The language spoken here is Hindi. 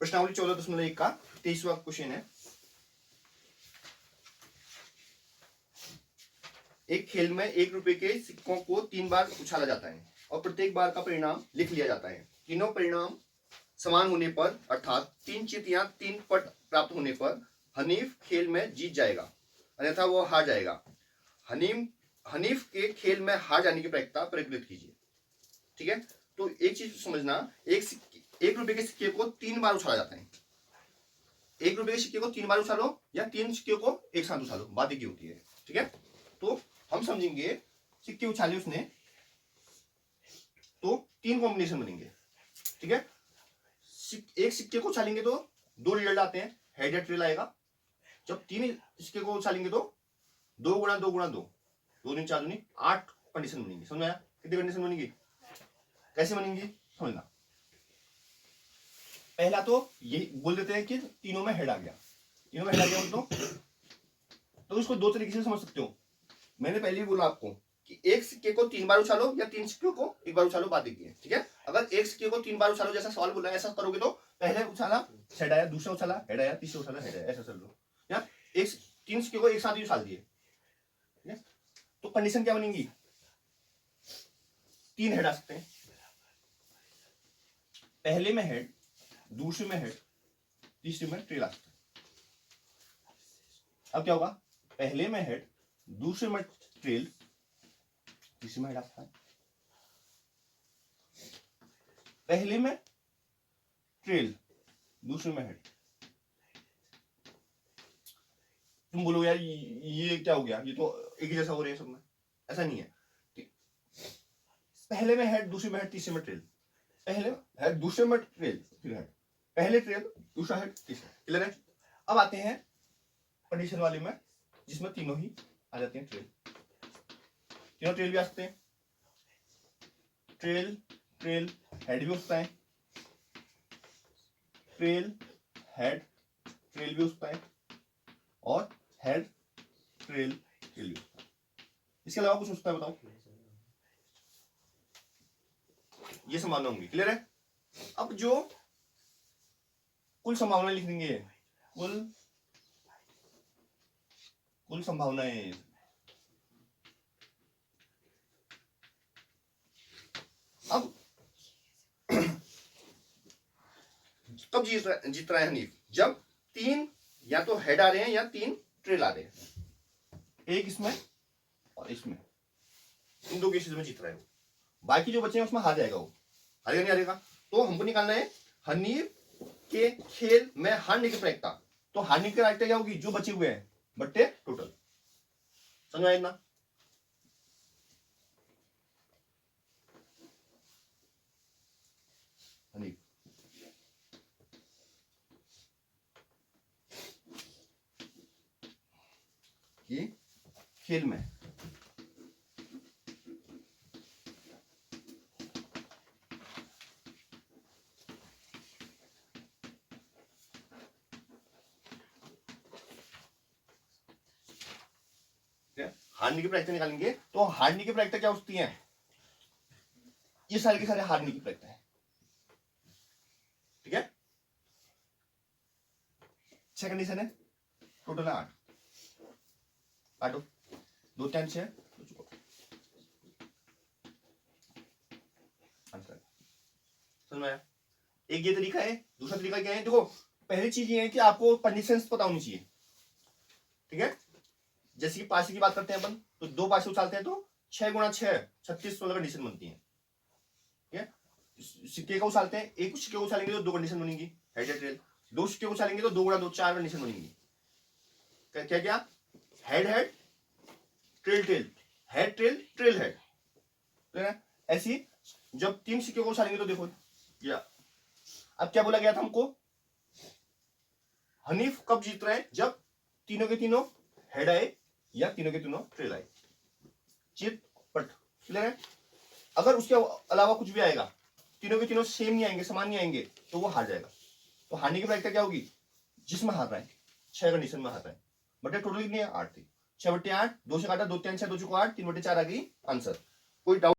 प्रश्नावली 14.1 का 23वां क्वेश्चन है। एक खेल में 1 रुपए के सिक्कों को 3 बार उछाला जाता है और प्रत्येक बार का परिणाम लिख लिया जाता है। तीनों परिणाम समान होने पर अर्थात 3 चिट्ठियां 3 पट प्राप्त होने पर हनीफ खेल में जीत जाएगा, अन्यथा वो हार जाएगा। हनीफ के खेल में हार जाने की प्रायिकता परिकलित कीजिए। ठीक है, तो एक चीज समझना, एक रुपए के सिक्के को 3 बार उछाला जाता है। 1 रुपए के सिक्के को 3 बार उछालो या 3 सिक्के को एक साथ उछालो, बात एक ही होती है। ठीक है, तो हम समझेंगे सिक्के उछाले उसने तो 3 कॉम्बिनेशन बनेंगे। ठीक है, एक सिक्के को उछालेंगे तो 2 रिजल्ट आते हैं, हेड या टेल आएगा। जब 3 सिक्के को उछालेंगे तो 2 गुणा 2 गुणा 2, 2 दूनी 4 दूनी 8 कंडीशन बनेंगी। समझ आया? कितनी कंडीशन बनेंगी, कैसे बनेंगी समझना। पहला तो ये बोल देते हैं कि तीनों में हेड आ गया, तीनों में हेड आ गया तो इसको 2 तरीके से समझ सकते हो। मैंने पहले ही बोला आपको कि एक सिक्के को 3 बार उछालो या 3 सिक्के को एक बार उछालो, बात एक है। ठीक है, अगर एक सिक्के को 3 बार उछालो जैसा सवाल बोला है ऐसा करोगे तो पहले उछाला हेड आया, दूसरा उछाला हेड आया, तीसरा उछाला हेड आया, ऐसा चल लो। या एक 3 सिक्के को एक साथ ही उछाल दिए, तो कंडीशन क्या बनेगी, 3 हेड आ सकते हैं। पहले में हेड, दूसरे में हेड, तीसरे में टेल आ सकता है। अब क्या होगा, पहले में हेड, दूसरे में टेल, तीसरे में हेड आ सकता है। पहले में टेल, दूसरे में हेड। तुम बोलो यार ये क्या हो गया, ये तो एक ही जैसा हो रहा है सब में, ऐसा नहीं है। पहले में हेड, दूसरे में हेड, तीसरे में टेल, पहले हेड, दूसरे में टेल, फिर हेड, पहले टेल, दूसरा हेड, तीसरा। क्लियर है? अब आते हैं कंडीशन वाले में जिसमें तीनों ही आ जाते हैं, ट्रेल, तीनों ट्रेल भी आ सकते हैं। ट्रेल ट्रेल हेड भी हो सकता है, ट्रेल हेड ट्रेल भी हो सकता है, और हेड ट्रेल ट्रेल भी हो सकता है। इसके अलावा कुछ हो सकता है बताओ, ये संभावना होंगी। क्लियर है? अब जो कुल संभावनाएं लिख देंगे, कुल संभावनाएं, अब कब जीत रहा है हनीफ, जब 3 या तो हेड आ रहे हैं या 3 ट्रेल आ रहे हैं, एक इसमें और इसमें, इन 2 केसेस में जीत रहा है वो। बाकी जो बचे हैं उसमें हार जाएगा वो, हारेगा नहीं हारेगा। तो हमको निकालना है हनीफ के खेल में हारने की प्रायिकता। तो हारने की प्रायिकता क्या होगी, जो बचे हुए हैं बट्टे टोटल। समझ आए ना? हनीफ की खेल में हारने की प्रायिकता निकालेंगे। तो हारने की प्रायिकता क्या होती है, ये सारे के सारे हारने की प्रायिकता है। ठीक है, 6 कंडीशन है, टोटल है 8। काटो, 2 3 6 आंसर। समझ में आया? एक ये तरीका है, दूसरा तरीका क्या है, देखो पहली चीज ये है कि आपको कंडीशंस पता होनी चाहिए। ठीक है, जैसे कि पासे की बात करते हैं अपन, तो 2 पासे उछालते हैं तो 6 गुणा 6 36 16 कंडीशन बनती है। ठीक है, सिक्के का उछालते हैं, एक सिक्के को उछालेंगे तो 2 कंडीशन बनेंगी, हेड या टेल। 2 सिक्के को उछालेंगे तो 2 गुणा 2 4 कंडीशन बनेंगी। क्या क्या, head head tail tail, head tail tail head. ठीक है, ऐसी जब 3 सिक्के को उछालेंगे तो देखो या अब क्या बोला गया था हमको, हनीफ कब जीत रहे हैं, जब तीनों के तीनों हेड आए या तीनों के तीनों ट्रेल आए, चित पट। क्लियर है? अगर उसके अलावा कुछ भी आएगा, तीनों के तीनों सेम नहीं आएंगे, समान नहीं आएंगे, तो वो हार जाएगा। तो हारने की प्रायिकता क्या होगी, जिसमें हार रहा है, 6 कंडीशन में हार रहा है। बटे टोटल कितनी है, 8 थी, 6 बटे 8, 2 से काटा 2 3 6 2 4 8, 3 बटे 4 आ गई आंसर। कोई डाउट